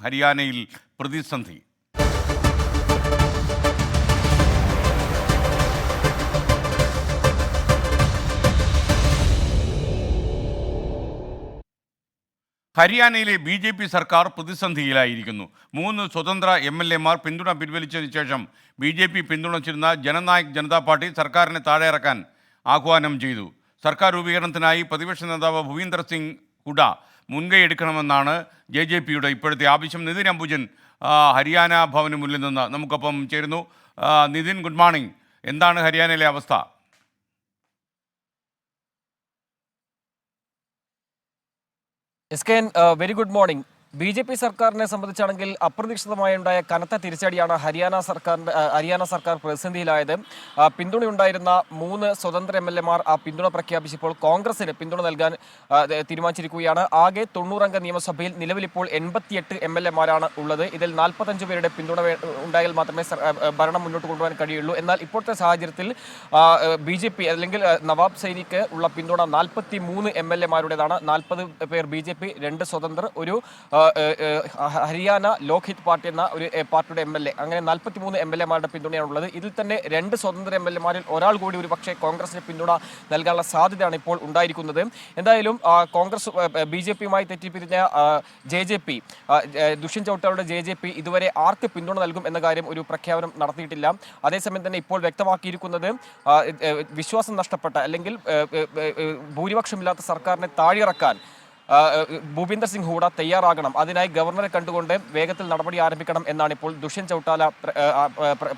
ഹരിയാനയിൽ പ്രതിസന്ധി. ഹരിയാനയിലെ BJP സർക്കാർ പ്രതിസന്ധിയിലായിരിക്കുന്നു. 3 സ്വതന്ത്ര MLA മാർ പിന്തുണ പിൻവലിച്ചതിന് ശേഷം BJP പിന്തുണച്ചിരുന്ന ജനനായക് ജനതാ പാർട്ടി സർക്കാരിനെ താഴെ ഇറക്കാൻ ആഹ്വാനം ചെയ്തു. സർക്കാർ രൂപീകരണത്തിനായി പ്രതിപക്ഷ നേതാവ് ഭൂപീന്ദർ സിംഗ് ഹുഡ മുൻകൈ എടുക്കണമെന്നാണ് JJPയുടെ ഇപ്പോഴത്തെ ആവശ്യം. നിതിൻ അംബുജൻ ഹരിയാന ഭവന് മുന്നിൽ നിന്ന് നമുക്കൊപ്പം ചേരുന്നു. Nitin, good morning. എന്താണ് ഹരിയാനയിലെ അവസ്ഥ? SKN, very good morning. BJP സർക്കാരിനെ സംബന്ധിച്ചാണെങ്കിൽ അപ്രതീക്ഷിതമായുണ്ടായ കനത്ത തിരിച്ചടിയാണ് ഹരിയാന സർക്കാർ പ്രതിസന്ധിയിലായത്. പിന്തുണയുണ്ടായിരുന്ന 3 സ്വതന്ത്ര MLA മാർ ആ പിന്തുണ പ്രഖ്യാപിച്ചപ്പോൾ കോൺഗ്രസിന് പിന്തുണ നൽകാൻ തീരുമാനിച്ചിരിക്കുകയാണ്. ആകെ 90 അംഗ നിയമസഭയിൽ നിലവിലിപ്പോൾ 88 MLA മാരാണ് ഉള്ളത്. ഇതിൽ 45 പേരുടെ പിന്തുണ ഉണ്ടായാൽ മാത്രമേ ഭരണം മുന്നോട്ട് കൊണ്ടുപോകാൻ കഴിയുള്ളൂ. എന്നാൽ ഇപ്പോഴത്തെ സാഹചര്യത്തിൽ BJP അല്ലെങ്കിൽ നവാബ് സൈനിക്ക് ഉള്ള പിന്തുണ 43 MLA മാരുടേതാണ്. 40 പേർ BJP, 2 സ്വതന്ത്രർ, ഒരു ഹരിയാന ലോക്ഹിത് പാർട്ടി എന്ന ഒരു പാർട്ടിയുടെ MLA, അങ്ങനെ 43 MLA മാരുടെ പിന്തുണയാണുള്ളത്. ഇതിൽ തന്നെ 2 സ്വതന്ത്ര MLA മാരിൽ ഒരാൾ കൂടി ഒരു പക്ഷേ കോൺഗ്രസിന് പിന്തുണ നൽകാനുള്ള സാധ്യതയാണ് ഇപ്പോൾ ഉണ്ടായിരിക്കുന്നത്. എന്തായാലും കോൺഗ്രസ് BJP-യുമായി തെറ്റിപ്പിരിഞ്ഞ JJP, ദുഷ്യന്ത് ചൗട്ടാലയുടെ JJP ഇതുവരെ ആർക്ക് പിന്തുണ നൽകും എന്ന കാര്യം ഒരു പ്രഖ്യാപനം നടത്തിയിട്ടില്ല. അതേസമയം തന്നെ ഇപ്പോൾ വ്യക്തമാക്കിയിരിക്കുന്നത് വിശ്വാസം നഷ്ടപ്പെട്ട അല്ലെങ്കിൽ ഭൂരിപക്ഷമില്ലാത്ത സർക്കാരിനെ താഴെയിറക്കാൻ ഭൂപീന്ദർ സിംഗ് ഹൂഡ തയ്യാറാകണം. അതിനായി ഗവർണറെ കണ്ടുകൊണ്ട് വേഗത്തിൽ നടപടി ആരംഭിക്കണം എന്നാണ് ഇപ്പോൾ ദുഷ്യന്ത് ചൗട്ടാല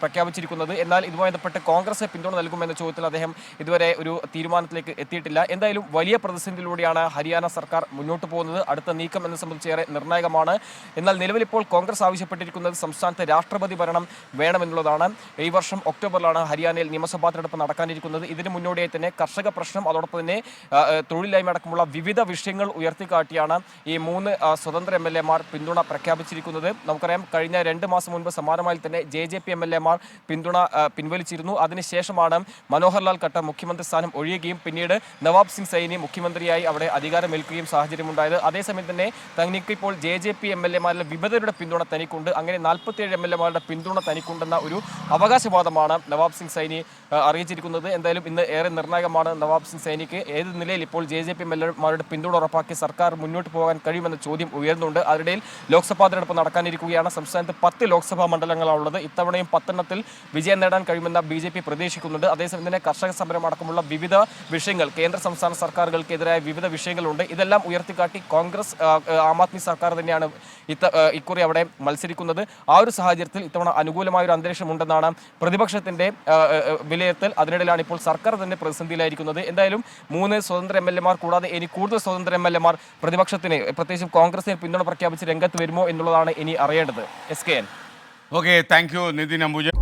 പ്രഖ്യാപിച്ചിരിക്കുന്നത്. എന്നാൽ ഇതുമായി ബന്ധപ്പെട്ട് കോൺഗ്രസ് പിന്തുണ നൽകുമെന്ന ചോദ്യത്തിൽ അദ്ദേഹം ഇതുവരെ ഒരു തീരുമാനത്തിലേക്ക് എത്തിയിട്ടില്ല. എന്തായാലും വലിയ പ്രതിസന്ധിയിലൂടെയാണ് ഹരിയാന സർക്കാർ മുന്നോട്ട് പോകുന്നത്. അടുത്ത നീക്കം എന്നെ സംബന്ധിച്ച് ഏറെ നിർണായകമാണ്. എന്നാൽ നിലവിലിപ്പോൾ കോൺഗ്രസ് ആവശ്യപ്പെട്ടിരിക്കുന്നത് സംസ്ഥാനത്ത് രാഷ്ട്രപതി ഭരണം വേണമെന്നുള്ളതാണ്. ഈ വർഷം ഒക്ടോബറിലാണ് ഹരിയാനയിൽ നിയമസഭാ തെരഞ്ഞെടുപ്പ് നടക്കാനിരിക്കുന്നത്. ഇതിന് മുന്നോടിയായി തന്നെ കർഷക പ്രശ്നം, അതോടൊപ്പം തന്നെ തൊഴിലില്ലായ്മ അടക്കമുള്ള വിവിധ വിഷയങ്ങൾ ഉയർത്തിക്കാട്ടിയാണ് ഈ 3 സ്വതന്ത്ര MLA-മാർ പിന്തുണ പ്രഖ്യാപിച്ചിരിക്കുന്നത്. നമുക്കറിയാം, കഴിഞ്ഞ 2 മാസം മുൻപ് സമാനമായി തന്നെ JJP MLA-മാർ പിന്തുണ പിൻവലിച്ചിരുന്നു. അതിനുശേഷമാണ് മനോഹർലാൽ ഖട്ടർ മുഖ്യമന്ത്രി സ്ഥാനം ഒഴിയുകയും പിന്നീട് നവാബ് സിംഗ് സൈനി മുഖ്യമന്ത്രിയായി അവിടെ അധികാരമേൽക്കുകയും സാഹചര്യമുണ്ടായത്. അതേസമയം തന്നെ തനിക്കിപ്പോൾ JJP MLA-മാരിലെ വിമതരുടെ പിന്തുണ തനിക്കുണ്ട്, അങ്ങനെ 47 MLA-മാരുടെ പിന്തുണ തനിക്കുണ്ടെന്ന ഒരു അവകാശവാദമാണ് നവാബ് സിംഗ് സൈനി അറിയിച്ചിരിക്കുന്നത്. എന്തായാലും ഇന്ന് ഏറെ നിർണായകമാണ് നവാബ് സിംഗ് സൈനിക്ക് ഏത് നിലയിൽ ഇപ്പോൾ JJP MLA-മാരുടെ പിന്തുണ ഉറപ്പാക്കി സർക്കാർ മുന്നോട്ട് പോകാൻ കഴിയുമെന്ന ചോദ്യം ഉയർന്നുണ്ട്. അതിനിടയിൽ ലോക്സഭാ തെരഞ്ഞെടുപ്പ് നടക്കാനിരിക്കുകയാണ്. സംസ്ഥാനത്ത് 10 ലോക്സഭാ മണ്ഡലങ്ങളാണുള്ളത്. ഇത്തവണയും 10 വിജയം നേടാൻ കഴിയുമെന്ന BJP പ്രതീക്ഷിക്കുന്നുണ്ട്. അതേസമയം തന്നെ കർഷക സമരം അടക്കമുള്ള വിവിധ വിഷയങ്ങൾ, കേന്ദ്ര സംസ്ഥാന സർക്കാരുകൾക്കെതിരായ വിവിധ വിഷയങ്ങളുണ്ട്. ഇതെല്ലാം ഉയർത്തിക്കാട്ടി കോൺഗ്രസ് ആം ആദ്മി സർക്കാർ തന്നെയാണ് ഇക്കുറി അവിടെ മത്സരിക്കുന്നത്. ആ ഒരു സാഹചര്യത്തിൽ ഇത്തവണ അനുകൂലമായ ഒരു അന്തരീക്ഷം ഉണ്ടെന്നാണ് പ്രതിപക്ഷത്തിന്റെ വിലയിരുത്തൽ. അതിനിടയിലാണ് ഇപ്പോൾ സർക്കാർ തന്നെ പ്രതിസന്ധിയിലായിരിക്കുന്നത്. എന്തായാലും 3 സ്വതന്ത്ര MLA-മാർ കൂടാതെ ഇനി കൂടുതൽ സ്വതന്ത്ര MLA-മാർ പ്രതിപക്ഷത്തിന്, പ്രത്യേകിച്ചും കോൺഗ്രസിന് പിന്തുണ പ്രഖ്യാപിച്ച് രംഗത്ത് വരുമോ എന്നുള്ളതാണ് ഇനി അറിയേണ്ടത്. SKN. Okay, thank you Nitin Ambujan.